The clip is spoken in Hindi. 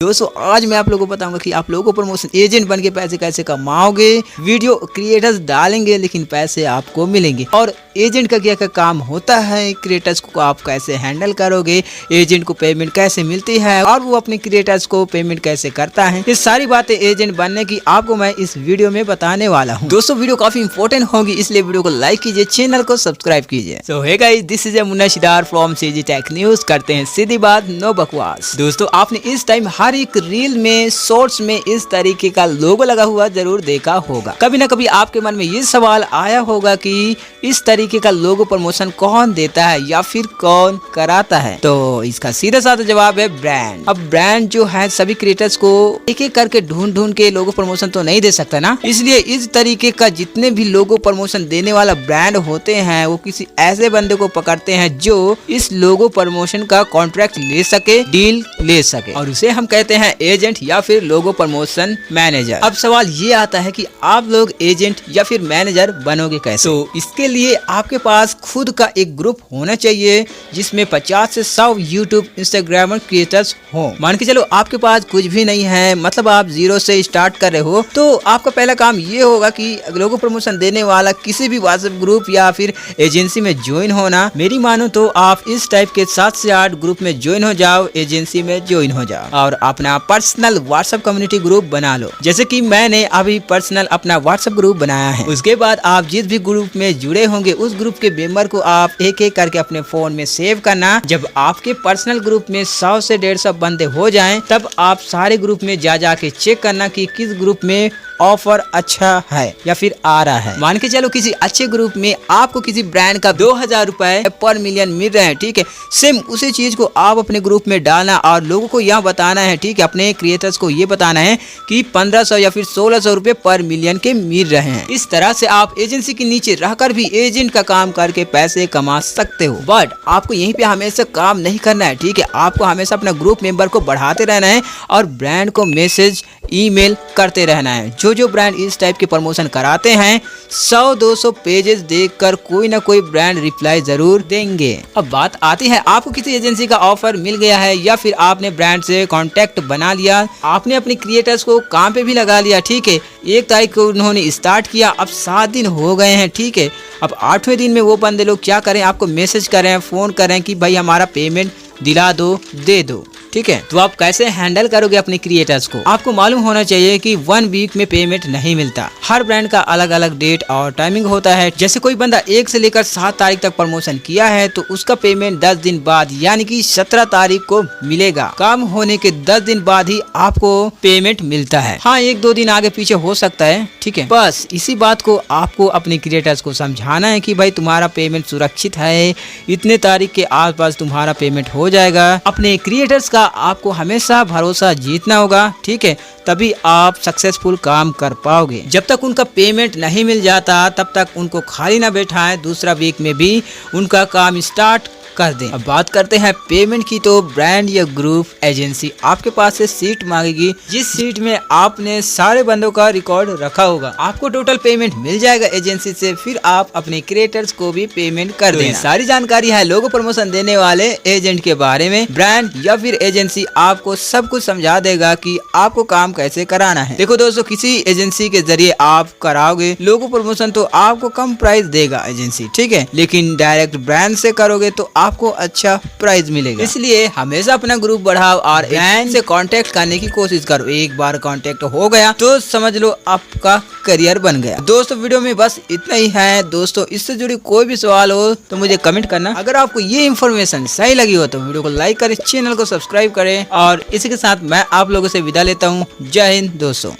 दोस्तों आज मैं आप लोगों को बताऊंगा कि आप लोगों को प्रमोशन एजेंट बन के पैसे कैसे कमाओगे। वीडियो क्रिएटर्स डालेंगे लेकिन पैसे आपको मिलेंगे। और एजेंट का क्या क्या काम होता है, क्रिएटर्स को आप कैसे हैंडल करोगे, एजेंट को पेमेंट कैसे मिलती है और वो अपने क्रिएटर्स को पेमेंट कैसे करता है, ये सारी बातें एजेंट बनने की आपको मैं इस वीडियो में बताने वाला हूँ। दोस्तों वीडियो काफी इंपॉर्टेंट होगी, इसलिए वीडियो को लाइक कीजिए, चैनल को सब्सक्राइब कीजिए। So hey guys, this is Munna Shidar from CG tech news. करते हैं सीधी बात, नो बकवास। दोस्तों आपने इस टाइम हर एक रील में, शॉर्ट्स में इस तरीके का लोगो लगा हुआ जरूर देखा होगा। कभी ना कभी आपके मन में ये सवाल आया होगा कि इस तरीके का लोगो प्रमोशन कौन देता है या फिर कौन कराता है। तो इसका सीधा साधा जवाब है ब्रांड। अब ब्रांड जो है सभी क्रिएटर्स को एक एक करके ढूंढ ढूंढ के लोगो प्रमोशन तो नहीं दे सकता ना, इसलिए इस तरीके का जितने भी लोगो प्रमोशन देने वाला ब्रांड होते हैं वो किसी ऐसे बंदे को पकड़ते हैं जो इस लोगो प्रमोशन का कॉन्ट्रैक्ट ले सके, डील ले सके, और उसे हम कहते हैं एजेंट या फिर लोगो प्रमोशन मैनेजर। अब सवाल ये आता है कि आप लोग एजेंट या फिर मैनेजर बनोगे कैसे। तो इसके लिए आपके पास खुद का एक ग्रुप होना चाहिए जिसमें 50 से 100 यूट्यूब इंस्टाग्रामर क्रिएटर्स हो। मान के चलो आपके पास कुछ भी नहीं है, मतलब आप जीरो से स्टार्ट कर रहे हो, तो आपका पहला काम ये होगा कि लोगो प्रमोशन देने वाला किसी भी व्हाट्सएप ग्रुप या फिर एजेंसी में ज्वाइन होना। मेरी मानो तो आप इस टाइप के 7 से 8 ग्रुप में ज्वाइन हो जाओ, एजेंसी में ज्वाइन हो जाओ और अपना पर्सनल व्हाट्सएप कम्युनिटी ग्रुप बना लो। जैसे कि मैंने अभी पर्सनल अपना व्हाट्सएप ग्रुप बनाया है। उसके बाद आप जिस भी ग्रुप में जुड़े होंगे उस ग्रुप के मेंबर को आप एक एक करके अपने फोन में सेव करना। जब आपके पर्सनल ग्रुप में 100 से 150 बंदे हो जाएं, तब आप सारे ग्रुप में जा के चेक करना कि किस ग्रुप में ऑफर अच्छा है या फिर आ रहा है। मान के चलो किसी अच्छे ग्रुप में आपको किसी ब्रांड का 2000 रुपए पर मिलियन मिल रहे हैं, ठीक है। सेम उसी चीज को आप अपने ग्रुप में डालना और लोगों को यह बताना है, ठीक है, अपने क्रिएटर्स को ये बताना है कि 1500 या फिर 1600 रुपए पर मिलियन के मिल रहे हैं। इस तरह से आप एजेंसी के नीचे रहकर भी एजेंट का काम करके पैसे कमा सकते हो। बट आपको यहीं पे हमेशा काम नहीं करना है, ठीक है। आपको हमेशा अपना ग्रुप मेंबर को बढ़ाते रहना है और ब्रांड को मैसेज, ईमेल करते रहना है। जो ब्रांड इस टाइप के प्रमोशन कराते हैं 100-200 पेजेस देखकर कोई ना कोई ब्रांड रिप्लाई जरूर देंगे। अब बात आती है, आपको किसी एजेंसी का ऑफर मिल गया है या फिर आपने ब्रांड से कांटेक्ट बना लिया, आपने अपने क्रिएटर्स को काम पे भी लगा लिया, ठीक है। 1 तारीख को उन्होंने स्टार्ट किया, अब 7 दिन हो गए हैं, ठीक है। अब 8वें दिन में वो बंदे लोग क्या करें, आपको मैसेज करें, फोन करें कि भाई हमारा पेमेंट दिला दो, दे दो, ठीक है। तो आप कैसे हैंडल करोगे अपने क्रिएटर्स को। आपको मालूम होना चाहिए कि 1 वीक में पेमेंट नहीं मिलता। हर ब्रांड का अलग अलग डेट और टाइमिंग होता है। जैसे कोई बंदा 1 से लेकर 7 तारीख तक प्रमोशन किया है तो उसका पेमेंट 10 दिन बाद यानी कि 17 तारीख को मिलेगा। काम होने के 10 दिन बाद ही आपको पेमेंट मिलता है। हाँ, 1-2 दिन आगे पीछे हो सकता है, ठीक है। बस इसी बात को आपको अपने क्रिएटर्स को समझाना है कि भाई तुम्हारा पेमेंट सुरक्षित है, इतने तारीख के आसपास तुम्हारा पेमेंट हो जाएगा। अपने क्रिएटर्स का आपको हमेशा भरोसा जीतना होगा, ठीक है, तभी आप सक्सेसफुल काम कर पाओगे। जब तक उनका पेमेंट नहीं मिल जाता तब तक उनको खाली ना बैठाएं, दूसरा वीक में भी उनका काम स्टार्ट कर दें। अब बात करते हैं पेमेंट की। तो ब्रांड या ग्रुप एजेंसी आपके पास से सीट मांगेगी, जिस सीट में आपने सारे बंदों का रिकॉर्ड रखा होगा। आपको टोटल पेमेंट मिल जाएगा एजेंसी से, फिर आप अपने क्रिएटर्स को भी पेमेंट कर देना। सारी जानकारी है लोगो प्रमोशन देने वाले एजेंट के बारे में। ब्रांड या फिर एजेंसी आपको सब कुछ समझा देगा कि आपको काम कैसे कराना है। देखो दोस्तों, किसी एजेंसी के जरिए आप कराओगे लोगो प्रमोशन तो आपको कम प्राइस देगा एजेंसी, ठीक है, लेकिन डायरेक्ट ब्रांड से करोगे तो आपको अच्छा प्राइस मिलेगा। इसलिए हमेशा अपना ग्रुप बढ़ाओ और ब्रांड से कांटेक्ट करने की कोशिश करो। एक बार कांटेक्ट हो गया तो समझ लो आपका करियर बन गया। दोस्तों वीडियो में बस इतना ही है। दोस्तों इससे जुड़ी कोई भी सवाल हो तो मुझे कमेंट करना। अगर आपको ये इन्फॉर्मेशन सही लगी हो तो वीडियो को लाइक करें, चैनल को सब्सक्राइब करें और इसी के साथ मैं आप लोगों से विदा लेता हूँ। जय हिंद दोस्तों।